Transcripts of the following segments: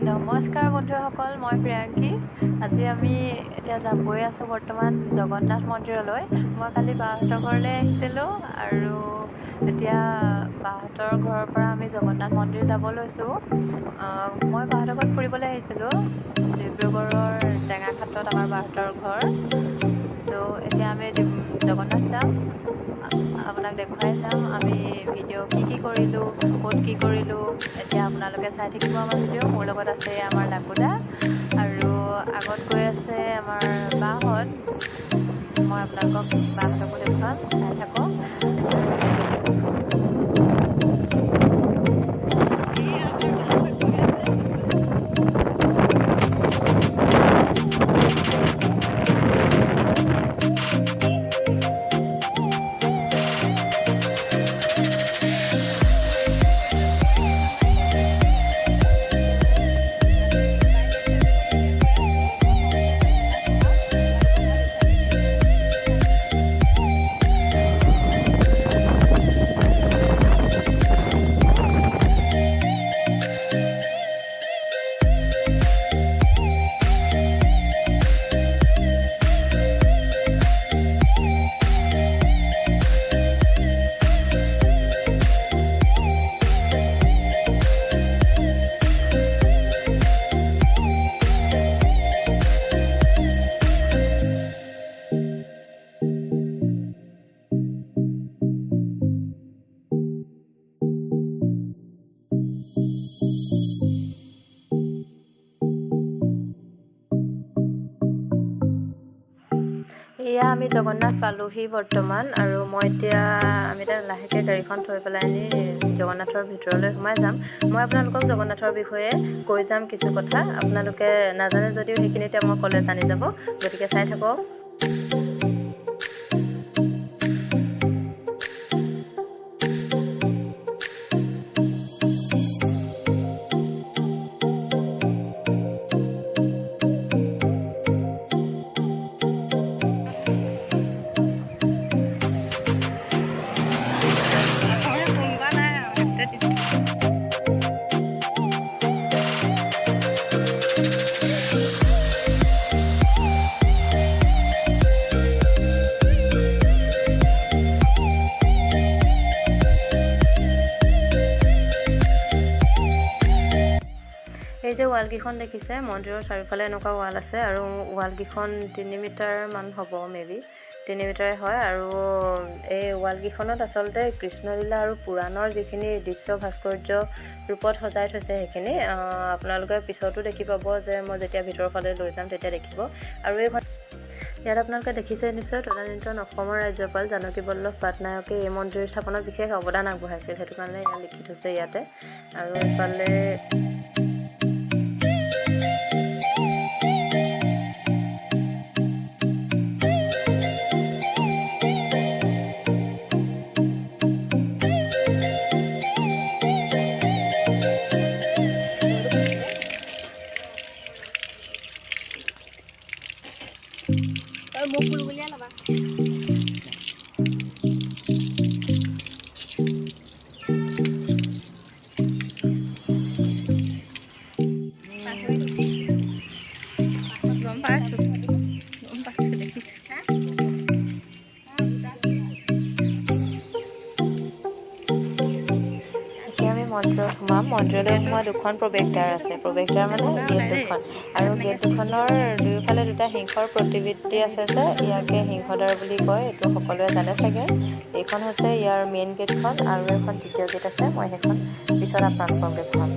নমস্কাৰ বন্ধুসকল, মই প্ৰিয়াংকী। আজি আমি এতিয়া গৈ আছোঁ বৰ্তমান জগন্নাথ মন্দিৰলৈ। মই কালি বাহঁতৰ ঘৰলৈ আহিছিলোঁ আৰু এতিয়া বাহঁতৰ ঘৰৰ পৰা আমি জগন্নাথ মন্দিৰ যাব লৈছোঁ। মই বাহঁতৰ ঘৰত ফুৰিবলৈ আহিছিলোঁ। ডিব্ৰুগড়ৰ টেঙাখাটত আমাৰ বাহঁতৰ ঘৰ। তো এতিয়া আমি জগন্নাথ যাম, আপোনাক দেখুৱাই যাম আমি ভিডিঅ' কি কৰিলোঁ, ক'ত কি কৰিলোঁ। এতিয়া আপোনালোকে চাই থাকিব আমাৰ ভিডিঅ'। মোৰ লগত আছে আমাৰ লাকুদা আৰু আগত গৈ আছে আমাৰ বাহঁত। মই আপোনালোকক বাহঁতকো দেখুৱাম, চাই থাকক। এয়া আমি জগন্নাথ পালোহি বৰ্তমান, আৰু আমি এতিয়া লাহেকৈ গাড়ীখন থৈ পেলাই আনি জগন্নাথৰ ভিতৰলৈ সোমাই যাম। মই আপোনালোকক জগন্নাথৰ বিষয়ে কৈ যাম কিছু কথা। আপোনালোকে নাজানে যদিও সেইখিনি এতিয়া মই ক'লে জানি যাব, গতিকে চাই থাকক। এই যে ৱালকেইখন দেখিছে, মন্দিৰৰ চাৰিওফালে এনেকুৱা ৱাল আছে, আৰু ৱালকেইখন 3 মিটাৰমান হ'ব, মেবি 3 মিটাৰে হয়। আৰু এই ৱালকেইখনত আচলতে কৃষ্ণলীলা আৰু পুৰাণৰ যিখিনি দৃশ্য ভাস্কৰ্য ৰূপত সজাই থৈছে সেইখিনি আপোনালোকে পিছতো দেখি পাব, যে মই যেতিয়া ভিতৰৰ ফালে লৈ যাম তেতিয়া দেখিব। আৰু ইয়াত আপোনালোকে দেখিছে নিশ্চয়, তদানীন্তন অসমৰ ৰাজ্যপাল জানকী বল্লভ পাটনায়কে এই মন্দিৰ স্থাপনত বিশেষ অৱদান আগবঢ়াইছিল, সেইটো কাৰণে ইয়াত লিখি থৈছে ইয়াতে। আৰু এইফালে মুখ বুলবুলিয়া ল'বা। গম পাইছোঁ দেখিছোঁ। এতিয়া আমি মন্দিৰত সোমাম। মন্দিৰলৈ সোমোৱা 2খন প্ৰৱেশদ্বাৰ আছে। প্ৰৱেশদ্বাৰ মানে গেট 2খন, আৰু গেট 2খনৰ দুয়োফালে 2টা সিংহৰ প্ৰতিবৃত্তি আছে যে ইয়াকে সিংহদ্বাৰ বুলি কয়। এইটো সকলোৱে জানে চাগে। এইখন হৈছে ইয়াৰ মেইন গেটখন, আৰু এখন তৃতীয় গেট আছে, মই সেইখন পিছত আপোনালোকক দেখুৱাম।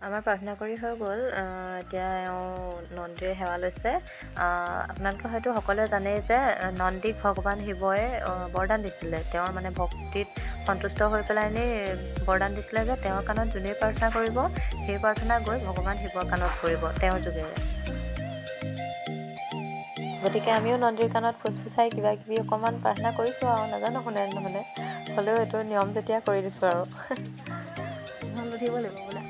আমাৰ প্ৰাৰ্থনা কৰি হৈ গ'ল। এতিয়া এওঁ নন্দীৰ সেৱা লৈছে। আপোনালোকে হয়তো সকলোৱে জানেই যে নন্দীক ভগৱান শিৱই বৰদান দিছিলে। তেওঁৰ মানে ভক্তিত সন্তুষ্ট হৈ পেলাই বৰদান দিছিলে যে তেওঁৰ কাণত যোনেই প্ৰাৰ্থনা কৰিব সেই প্ৰাৰ্থনা গৈ ভগৱান শিৱৰ কাণত পৰিব তেওঁৰ যোগেৰে। গতিকে আমিও নন্দীৰ কাণত ফুচফুচাই কিবা কিবি অকণমান প্ৰাৰ্থনা কৰিছোঁ আৰু নাজানো শুনে নহ'লে, হ'লেও এইটো নিয়ম যেতিয়া কৰি দিছোঁ আৰু। ধন উঠিব লাগিব বোলে।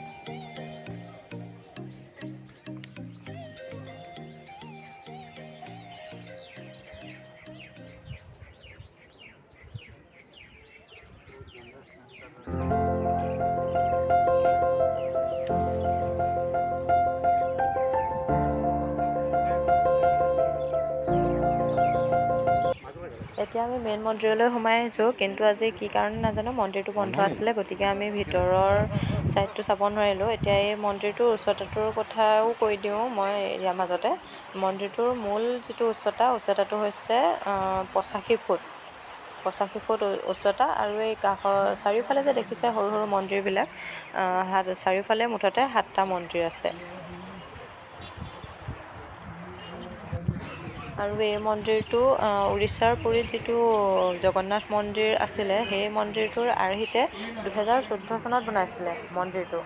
এতিয়া আমি মেইন মন্দিৰলৈ সোমাই আহিছোঁ, কিন্তু আজি কি কাৰণে নাজানো মন্দিৰটো বন্ধ আছিলে, গতিকে আমি ভিতৰৰ ছাইডটো চাব নোৱাৰিলোঁ। এতিয়া এই মন্দিৰটোৰ উচ্চতাটোৰ কথাও কৈ দিওঁ মই ইয়াৰ মাজতে। মন্দিৰটোৰ মূল যিটো উচ্চতাটো হৈছে 85 ফুট। 85 ফুট উচ্চতা, আৰু এই কাষৰ চাৰিওফালে যে দেখিছে সৰু সৰু মন্দিৰবিলাক, চাৰিওফালে মুঠতে 7টা মন্দিৰ আছে। আৰু এই মন্দিৰটো উৰিষ্যাৰ পুৰীত যিটো জগন্নাথ মন্দিৰ আছিলে সেই মন্দিৰটোৰ আৰ্হিতে 2014 চনত বনাইছিলে মন্দিৰটো।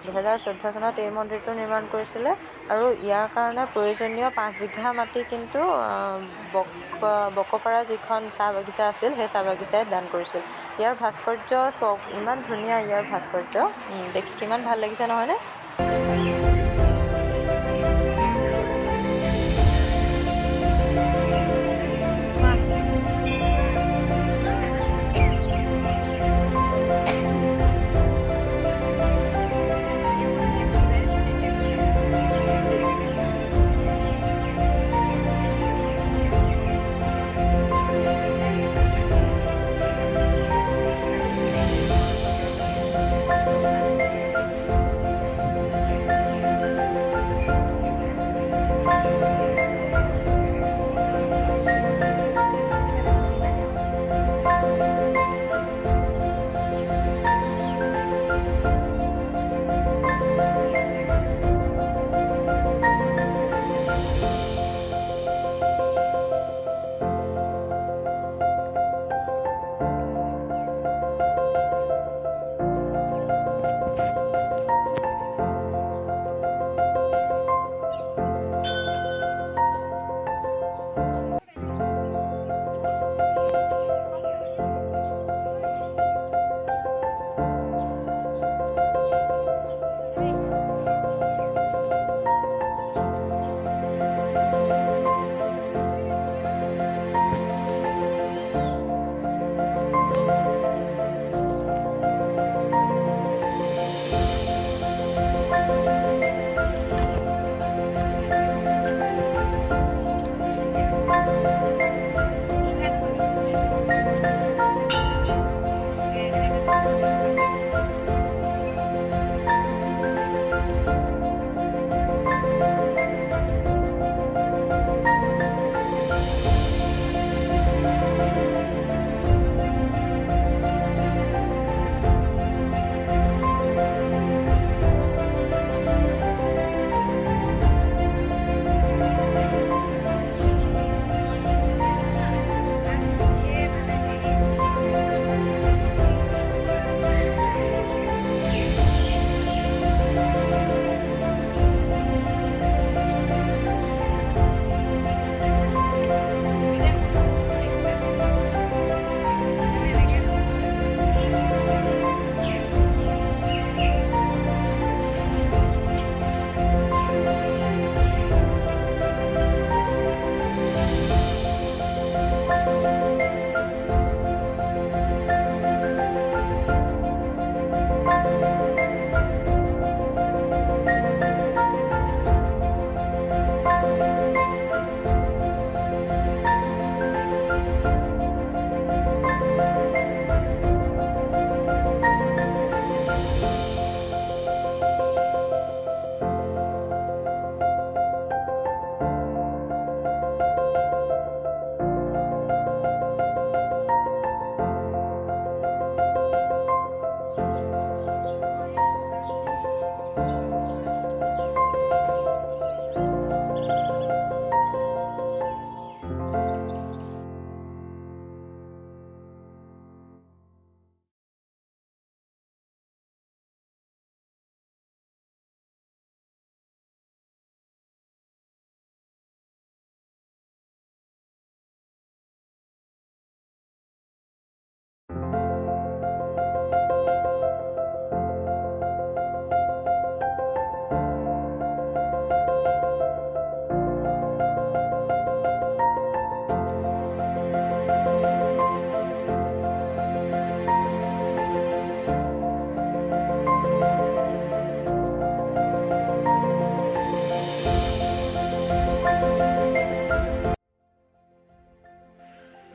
2014 চনত এই মন্দিৰটো নিৰ্মাণ কৰিছিলে, আৰু ইয়াৰ কাৰণে প্ৰয়োজনীয় 5 বিঘা মাটি কিন্তু বকপাৰা যিখন চাহ বাগিচা আছিল সেই চাহ বাগিচাই দান কৰিছিল। ইয়াৰ ভাস্কৰ্য চব ইমান ধুনীয়া, ইয়াৰ ভাস্কৰ্য দেখি কিমান ভাল লাগিছে নহয়নে?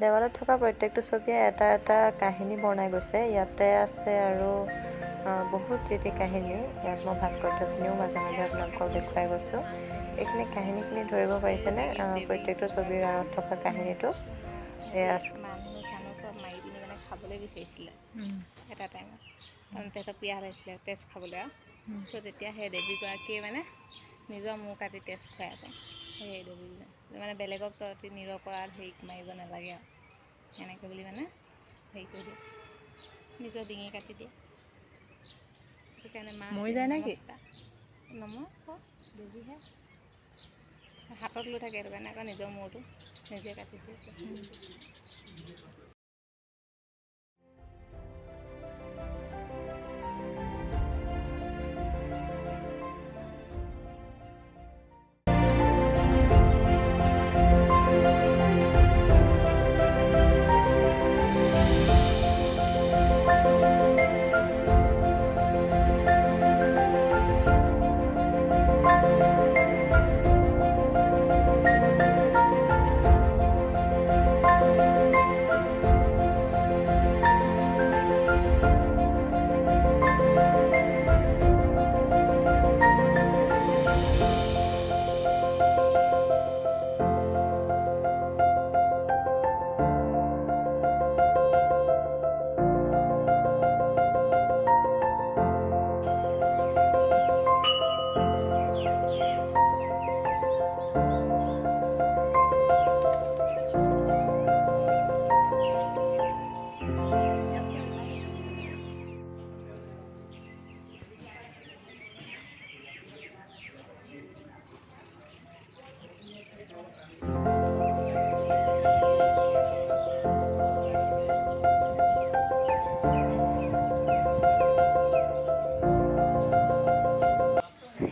দেৱালত থকা প্ৰত্যেকটো ছবিয়ে এটা এটা কাহিনী বৰ্ণাই গৈছে। ইয়াতে আছে আৰু বহুত যি কাহিনী, ইয়াত মই ভাস্কৰ্যখিনিও মাজে মাজে আপোনালোকক দেখুৱাই গৈছোঁ। এইখিনি কাহিনীখিনি ধৰিব পাৰিছেনে? প্ৰত্যেকটো ছবিৰ আঁৰত থকা কাহিনীটো এয়া মানুহ চানুহ চব মাৰি পিনি মানে খাবলৈ বিচাৰিছিলে এটা টাইমত, কাৰণ তেহেঁতৰ পিয়াহ লাগিছিলে তেজ খাবলৈ আৰু তো তেতিয়া সেই দেৱীগৰাকীয়ে মানে নিজৰ মূৰ কাটি তেজ খুৱাই আকৌ সেই দেৱীজনে মানে বেলেগক তহঁতি নিৰপৰাধ হেৰি মাৰিব নালাগে আৰু এনেকৈ বুলি মানে হেৰি কৰি দিয়ে, নিজৰ ডিঙি কাটি দিয়ে। সেইটো কাৰণে মা নমস্তা নময় আকৌ দেৱীহে হাতত লৈ থাকে, সেইটো কাৰণে আকৌ নিজৰ মূৰটো নিজে কাটি দিয়ে।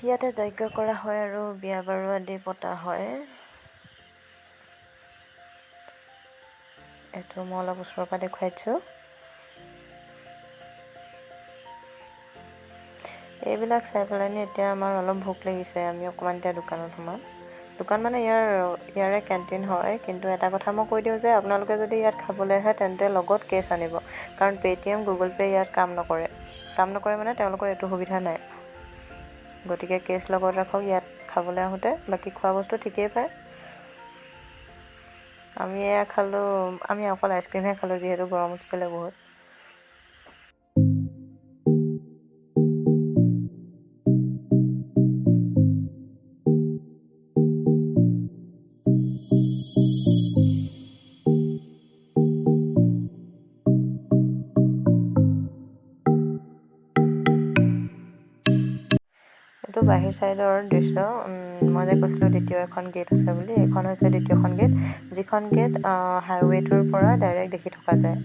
ইয়াতে যজ্ঞ কৰা হয় আৰু বিয়া বাৰু আদি পতা হয়। এইটো মই অলপ ওচৰৰ পৰা দেখুৱাই দিছোঁ। এইবিলাক চাই পেলাই এতিয়া আমাৰ অলপ ভোক লাগিছে। আমি অকণমান এতিয়া দোকানত সোমাম। দোকান মানে ইয়াৰে কেণ্টিন হয়, কিন্তু এটা কথা মই কৈ দিওঁ যে আপোনালোকে যদি ইয়াত খাবলৈ আহে তেন্তে লগত কেছ আনিব, কাৰণ পে'টিএম গুগল পে' ইয়াত কাম নকৰে মানে তেওঁলোকৰ এইটো সুবিধা নাই। গতিকে কেছ লগত ৰাখক ইয়াত খাবলৈ আহোঁতে। বাকী খোৱা বস্তু ঠিকেই পায়। আমি অকল আইচক্ৰীমহে খালোঁ, যিহেতু গৰম উঠিছিলে বহুত। এইটো বাহিৰ ছাইডৰ দৃশ্য। মই যে কৈছিলোঁ দ্বিতীয় এখন গেট আছে বুলি, এইখন হৈছে দ্বিতীয়খন গেট, যিখন গেট হাইৱেটোৰ পৰা ডাইৰেক্ট দেখি থকা যায়।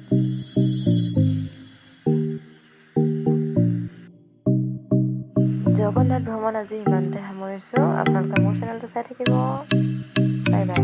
জগন্নাথ ভ্ৰমণ আজি ইমানতে সামৰিছোঁ। আপোনালোকে মোৰ চেনেলটো চাই থাকিব। Bye bye.